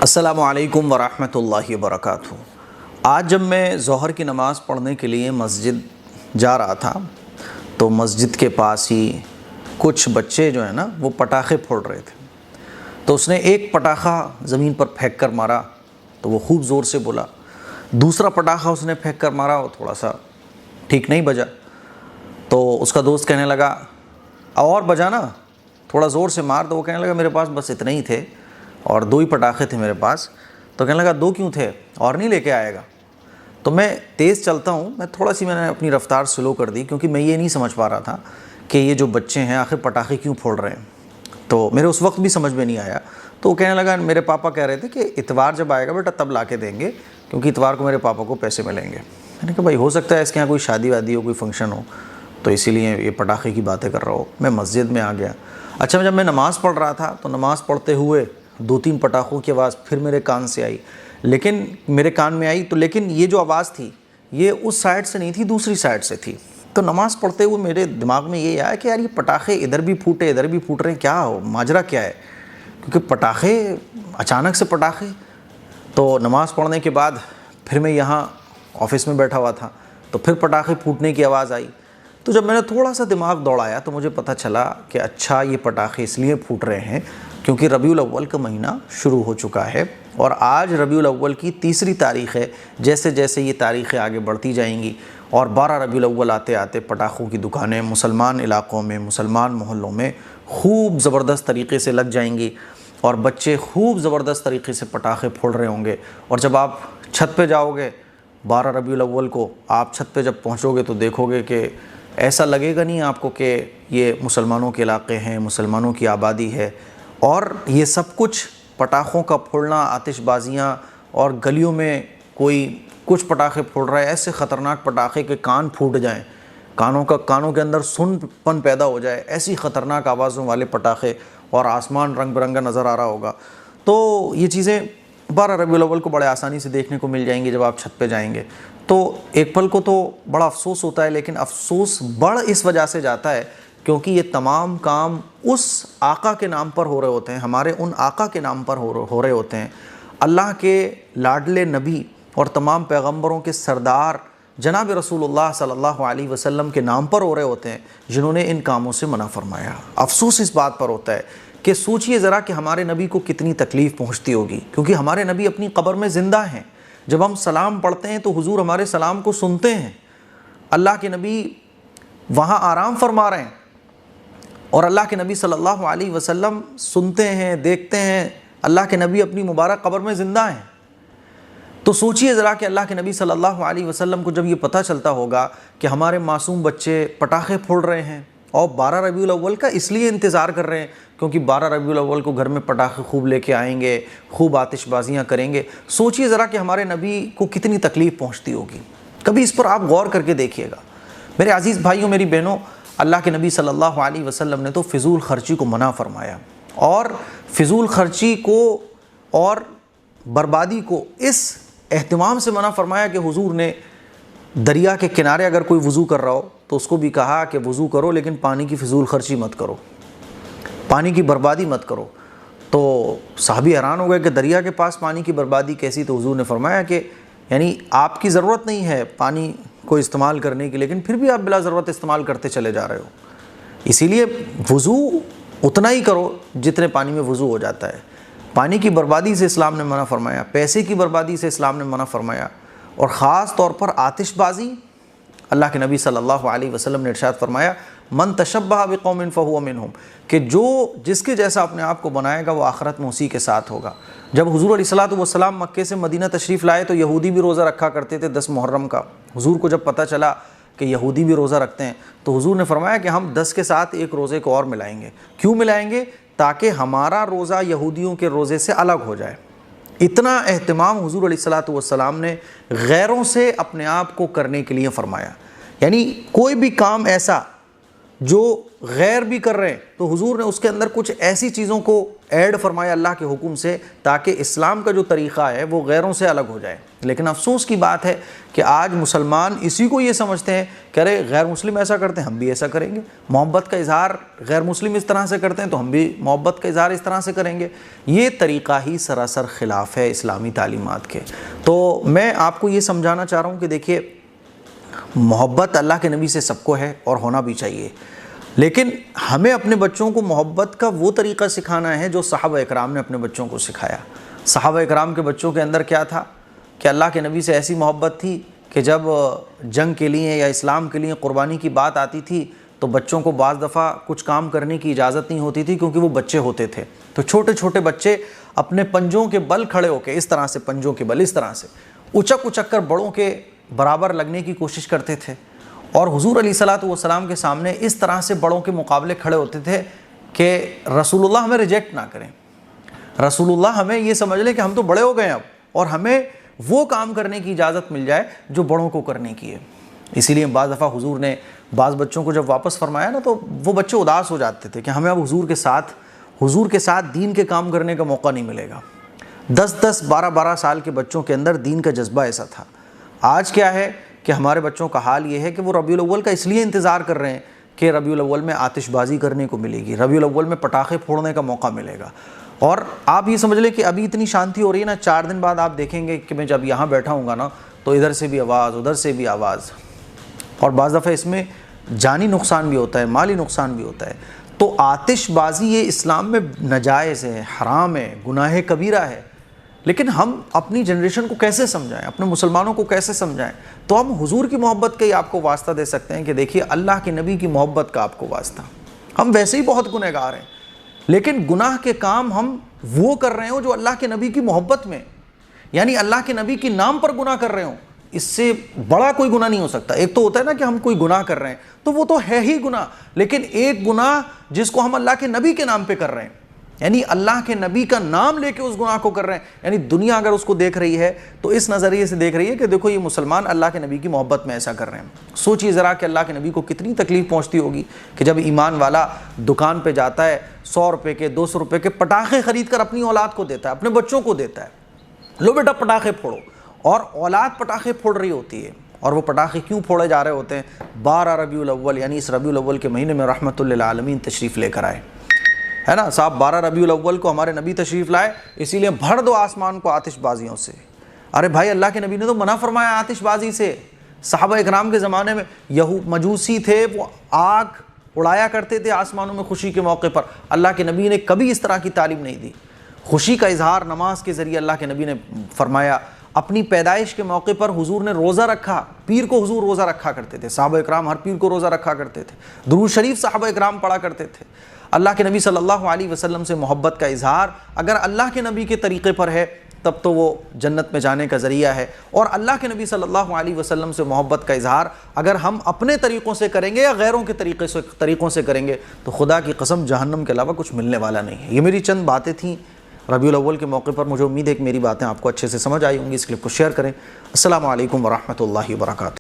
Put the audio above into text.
السلام علیکم ورحمۃ اللہ وبرکاتہ۔ آج جب میں ظہر کی نماز پڑھنے کے لیے مسجد جا رہا تھا تو مسجد کے پاس ہی کچھ بچے جو ہیں نا وہ پٹاخے پھوڑ رہے تھے، تو اس نے ایک پٹاخہ زمین پر پھینک کر مارا تو وہ خوب زور سے بولا، دوسرا پٹاخہ اس نے پھینک کر مارا وہ تھوڑا سا ٹھیک نہیں بجا، تو اس کا دوست کہنے لگا اور بجا نا، تھوڑا زور سے مار۔ تو وہ کہنے لگا میرے پاس بس اتنے ہی تھے اور 2 ہی پٹاخے تھے میرے پاس۔ تو کہنے لگا 2 کیوں تھے اور نہیں لے کے آئے گا؟ تو میں تیز چلتا ہوں، میں نے اپنی رفتار سلو کر دی کیونکہ میں یہ نہیں سمجھ پا رہا تھا کہ یہ جو بچے ہیں آخر پٹاخے کیوں پھوڑ رہے ہیں، تو میرے اس وقت بھی سمجھ میں نہیں آیا۔ تو وہ کہنے لگا میرے پاپا کہہ رہے تھے کہ اتوار جب آئے گا بیٹا تب لا کے دیں گے، کیونکہ اتوار کو میرے پاپا کو پیسے ملیں گے۔ میں نے کہا بھائی ہو سکتا ہے اس کے یہاں کوئی شادی وادی ہو، کوئی فنکشن ہو، تو اسی لیے یہ پٹاخے کی باتیں کر رہا ہو۔ میں مسجد میں آ گیا۔ اچھا جب میں نماز پڑھ رہا تھا تو نماز پڑھتے ہوئے 2-3 پٹاخوں کی آواز پھر میرے کان سے آئی، لیکن یہ جو آواز تھی یہ اس سائڈ سے نہیں تھی، دوسری سائڈ سے تھی۔ تو نماز پڑھتے ہوئے میرے دماغ میں یہ آیا کہ یار یہ پٹاخے ادھر بھی پھوٹے ادھر بھی پھوٹ رہے ہیں، کیا ہو ماجرا کیا ہے؟ کیونکہ پٹاخے اچانک سے پٹاخے۔ تو نماز پڑھنے کے بعد پھر میں یہاں آفس میں بیٹھا ہوا تھا تو پھر پٹاخے پھوٹنے کی آواز آئی۔ تو جب میں نے تھوڑا سا دماغ دوڑایا تو مجھے پتہ چلا کہ اچھا یہ پٹاخے اس لیے پھوٹ رہے ہیں کیونکہ ربیع الاول کا مہینہ شروع ہو چکا ہے اور آج ربیع الاول کی 3 تاریخ ہے۔ جیسے جیسے یہ تاریخیں آگے بڑھتی جائیں گی اور 12 ربیع الاول آتے آتے پٹاخوں کی دکانیں مسلمان علاقوں میں، مسلمان محلوں میں خوب زبردست طریقے سے لگ جائیں گی اور بچے خوب زبردست طریقے سے پٹاخے پھوڑ رہے ہوں گے۔ اور جب آپ چھت پہ جاؤ گے 12 ربیع الاول کو، آپ چھت پہ جب پہنچو گے تو دیکھو گے کہ ایسا لگے گا نہیں آپ کو کہ یہ مسلمانوں کے علاقے ہیں، مسلمانوں کی آبادی ہے، اور یہ سب کچھ پٹاخوں کا پھوڑنا، آتش بازیاں، اور گلیوں میں کوئی کچھ پٹاخے پھوڑ رہا ہے، ایسے خطرناک پٹاخے کہ کان پھوٹ جائیں، کانوں کے اندر سن پن پیدا ہو جائے، ایسی خطرناک آوازوں والے پٹاخے، اور آسمان رنگ برنگا نظر آ رہا ہوگا۔ تو یہ چیزیں 12 ربیع الاول کو بڑے آسانی سے دیکھنے کو مل جائیں گی جب آپ چھت پہ جائیں گے۔ تو ایک پل کو تو بڑا افسوس ہوتا ہے، لیکن افسوس بڑھ اس وجہ سے جاتا ہے کیونکہ یہ تمام کام اس آقا کے نام پر ہو رہے ہوتے ہیں، ہمارے ان آقا کے نام پر ہو رہے ہوتے ہیں، اللہ کے لاڈلے نبی اور تمام پیغمبروں کے سردار جناب رسول اللہ صلی اللہ علیہ وسلم کے نام پر ہو رہے ہوتے ہیں، جنہوں نے ان کاموں سے منع فرمایا۔ افسوس اس بات پر ہوتا ہے کہ سوچئے ذرا کہ ہمارے نبی کو کتنی تکلیف پہنچتی ہوگی، کیونکہ ہمارے نبی اپنی قبر میں زندہ ہیں۔ جب ہم سلام پڑھتے ہیں تو حضور ہمارے سلام کو سنتے ہیں، اللہ کے نبی وہاں آرام فرما رہے ہیں اور اللہ کے نبی صلی اللہ علیہ وسلم سنتے ہیں، دیکھتے ہیں، اللہ کے نبی اپنی مبارک قبر میں زندہ ہیں۔ تو سوچئے ذرا کہ اللہ کے نبی صلی اللہ علیہ وسلم کو جب یہ پتہ چلتا ہوگا کہ ہمارے معصوم بچے پٹاخے پھوڑ رہے ہیں اور 12 ربیع الاول کا اس لیے انتظار کر رہے ہیں کیونکہ 12 ربیع الاول کو گھر میں پٹاخے خوب لے کے آئیں گے، خوب آتش بازیاں کریں گے، سوچئے ذرا کہ ہمارے نبی کو کتنی تکلیف پہنچتی ہوگی۔ کبھی اس پر آپ غور کر کے دیکھیے گا۔ میرے عزیز بھائیوں، میری بہنوں، اللہ کے نبی صلی اللہ علیہ وسلم نے تو فضول خرچی کو منع فرمایا، اور فضول خرچی کو اور بربادی کو اس اہتمام سے منع فرمایا کہ حضور نے دریا کے کنارے اگر کوئی وضو کر رہا ہو تو اس کو بھی کہا کہ وضو کرو لیکن پانی کی فضول خرچی مت کرو، پانی کی بربادی مت کرو۔ تو صحابی حیران ہو گئے کہ دریا کے پاس پانی کی بربادی کیسی؟ تو حضور نے فرمایا کہ یعنی آپ کی ضرورت نہیں ہے پانی کو استعمال کرنے کی، لیکن پھر بھی آپ بلا ضرورت استعمال کرتے چلے جا رہے ہو، اسی لیے وضو اتنا ہی کرو جتنے پانی میں وضو ہو جاتا ہے۔ پانی کی بربادی سے اسلام نے منع فرمایا، پیسے کی بربادی سے اسلام نے منع فرمایا، اور خاص طور پر آتش بازی۔ اللہ کے نبی صلی اللہ علیہ وسلم نے ارشاد فرمایا من تشبہ بقوم فہو منہم، کہ جو جس کے جیسا اپنے آپ کو بنائے گا وہ آخرت میں اسی کے ساتھ ہوگا۔ جب حضور علیہ الصلوۃ والسلام مکے سے مدینہ تشریف لائے تو یہودی بھی روزہ رکھا کرتے تھے 10 محرم کا۔ حضور کو جب پتہ چلا کہ یہودی بھی روزہ رکھتے ہیں تو حضور نے فرمایا کہ ہم 10 کے ساتھ ایک روزے کو اور ملائیں گے۔ کیوں ملائیں گے؟ تاکہ ہمارا روزہ یہودیوں کے روزے سے الگ ہو جائے۔ اتنا اہتمام حضور علیہ الصلوۃ والسلام نے غیروں سے اپنے آپ کو کرنے کے لیے فرمایا، یعنی کوئی بھی کام ایسا جو غیر بھی کر رہے ہیں تو حضور نے اس کے اندر کچھ ایسی چیزوں کو ایڈ فرمایا اللہ کے حکم سے، تاکہ اسلام کا جو طریقہ ہے وہ غیروں سے الگ ہو جائے۔ لیکن افسوس کی بات ہے کہ آج مسلمان اسی کو یہ سمجھتے ہیں کہ ارے غیر مسلم ایسا کرتے ہیں ہم بھی ایسا کریں گے، محبت کا اظہار غیر مسلم اس طرح سے کرتے ہیں تو ہم بھی محبت کا اظہار اس طرح سے کریں گے۔ یہ طریقہ ہی سراسر خلاف ہے اسلامی تعلیمات کے۔ تو میں آپ کو یہ سمجھانا چاہ رہا ہوں کہ دیکھیے، محبت اللہ کے نبی سے سب کو ہے اور ہونا بھی چاہیے، لیکن ہمیں اپنے بچوں کو محبت کا وہ طریقہ سکھانا ہے جو صحابہ اکرام نے اپنے بچوں کو سکھایا۔ صحابہ اکرام کے بچوں کے اندر کیا تھا کہ اللہ کے نبی سے ایسی محبت تھی کہ جب جنگ کے لیے یا اسلام کے لیے قربانی کی بات آتی تھی تو بچوں کو بعض دفعہ کچھ کام کرنے کی اجازت نہیں ہوتی تھی، کیونکہ وہ بچے ہوتے تھے۔ تو چھوٹے چھوٹے بچے اپنے پنجوں کے بل کھڑے ہو کے، اس طرح سے پنجوں کے بل اس طرح سے اچک اچک کر بڑوں کے برابر لگنے کی کوشش کرتے تھے، اور حضور علیہ الصلوۃ والسلام کے سامنے اس طرح سے بڑوں کے مقابلے کھڑے ہوتے تھے کہ رسول اللہ ہمیں ریجیکٹ نہ کریں، رسول اللہ ہمیں یہ سمجھ لیں کہ ہم تو بڑے ہو گئے اب، اور ہمیں وہ کام کرنے کی اجازت مل جائے جو بڑوں کو کرنے کی ہے۔ اسی لیے بعض دفعہ حضور نے بعض بچوں کو جب واپس فرمایا نا، تو وہ بچے اداس ہو جاتے تھے کہ ہمیں اب حضور کے ساتھ دین کے کام کرنے کا موقع نہیں ملے گا۔ 10 12 سال کے بچوں کے اندر دین کا جذبہ ایسا تھا۔ آج کیا ہے کہ ہمارے بچوں کا حال یہ ہے کہ وہ ربیع الاول کا اس لیے انتظار کر رہے ہیں کہ ربیع الاول میں آتش بازی کرنے کو ملے گی، ربیع الاول میں پٹاخے پھوڑنے کا موقع ملے گا۔ اور آپ یہ سمجھ لیں کہ ابھی اتنی شانتی ہو رہی ہے نا، 4 دن بعد آپ دیکھیں گے کہ میں جب یہاں بیٹھا ہوں گا نا تو ادھر سے بھی آواز، ادھر سے بھی آواز، اور بعض دفعہ اس میں جانی نقصان بھی ہوتا ہے، مالی نقصان بھی ہوتا ہے۔ تو آتش بازی یہ اسلام میں ناجائز ہے، حرام ہے، گناہ کبیرہ ہے، لیکن ہم اپنی جنریشن کو کیسے سمجھائیں، اپنے مسلمانوں کو کیسے سمجھائیں؟ تو ہم حضور کی محبت کا ہی آپ کو واسطہ دے سکتے ہیں کہ دیکھیے اللہ کے نبی کی محبت کا آپ کو واسطہ۔ ہم ویسے ہی بہت گنہگار ہیں، لیکن گناہ کے کام ہم وہ کر رہے ہوں جو اللہ کے نبی کی محبت میں، یعنی اللہ کے نبی کے نام پر گناہ کر رہے ہوں، اس سے بڑا کوئی گناہ نہیں ہو سکتا۔ ایک تو ہوتا ہے نا کہ ہم کوئی گناہ کر رہے ہیں تو وہ تو ہے ہی گناہ، لیکن ایک گناہ جس کو ہم اللہ کے نبی کے نام پہ کر رہے ہیں، یعنی اللہ کے نبی کا نام لے کے اس گناہ کو کر رہے ہیں، یعنی دنیا اگر اس کو دیکھ رہی ہے تو اس نظریے سے دیکھ رہی ہے کہ دیکھو یہ مسلمان اللہ کے نبی کی محبت میں ایسا کر رہے ہیں۔ سوچیے ذرا کہ اللہ کے نبی کو کتنی تکلیف پہنچتی ہوگی کہ جب ایمان والا دکان پہ جاتا ہے 100 روپے کے 200 روپے کے پٹاخے خرید کر اپنی اولاد کو دیتا ہے، اپنے بچوں کو دیتا ہے، لو بیٹا پٹاخے پھوڑو، اور اولاد پٹاخے پھوڑ رہی ہوتی ہے۔ اور وہ پٹاخے کیوں پھوڑے جا رہے ہوتے ہیں؟ 12 ربیع الاول، یعنی اس ربیع الاول کے مہینے میں رحمت للعالمین تشریف لے کر آئے، ہے نا صاحب، 12 ربیع الاول کو ہمارے نبی تشریف لائے، اسی لیے بھر دو آسمان کو آتش بازیوں سے۔ ارے بھائی، اللہ کے نبی نے تو منع فرمایا آتش بازی سے۔ صحابہ اکرام کے زمانے میں مجوسی تھے، وہ آگ اڑایا کرتے تھے آسمانوں میں خوشی کے موقع پر، اللہ کے نبی نے کبھی اس طرح کی تعلیم نہیں دی۔ خوشی کا اظہار نماز کے ذریعے اللہ کے نبی نے فرمایا۔ اپنی پیدائش کے موقع پر حضور نے روزہ رکھا، پیر کو حضور روزہ رکھا کرتے تھے، صحابہ اکرام ہر پیر کو روزہ رکھا کرتے تھے، درود شریف صحابہ اکرام پڑھا کرتے تھے۔ اللہ کے نبی صلی اللہ علیہ وسلم سے محبت کا اظہار اگر اللہ کے نبی کے طریقے پر ہے تب تو وہ جنت میں جانے کا ذریعہ ہے، اور اللہ کے نبی صلی اللہ علیہ وسلم سے محبت کا اظہار اگر ہم اپنے طریقوں سے کریں گے یا غیروں کے طریقوں سے کریں گے تو خدا کی قسم جہنم کے علاوہ کچھ ملنے والا نہیں ہے۔ یہ میری چند باتیں تھیں ربیع الاول کے موقع پر، مجھے امید ہے کہ میری باتیں آپ کو اچھے سے سمجھ آئی ہوں گی۔ اس کلپ کو شیئر کریں۔ السلام علیکم ورحمۃ اللہ وبرکاتہ۔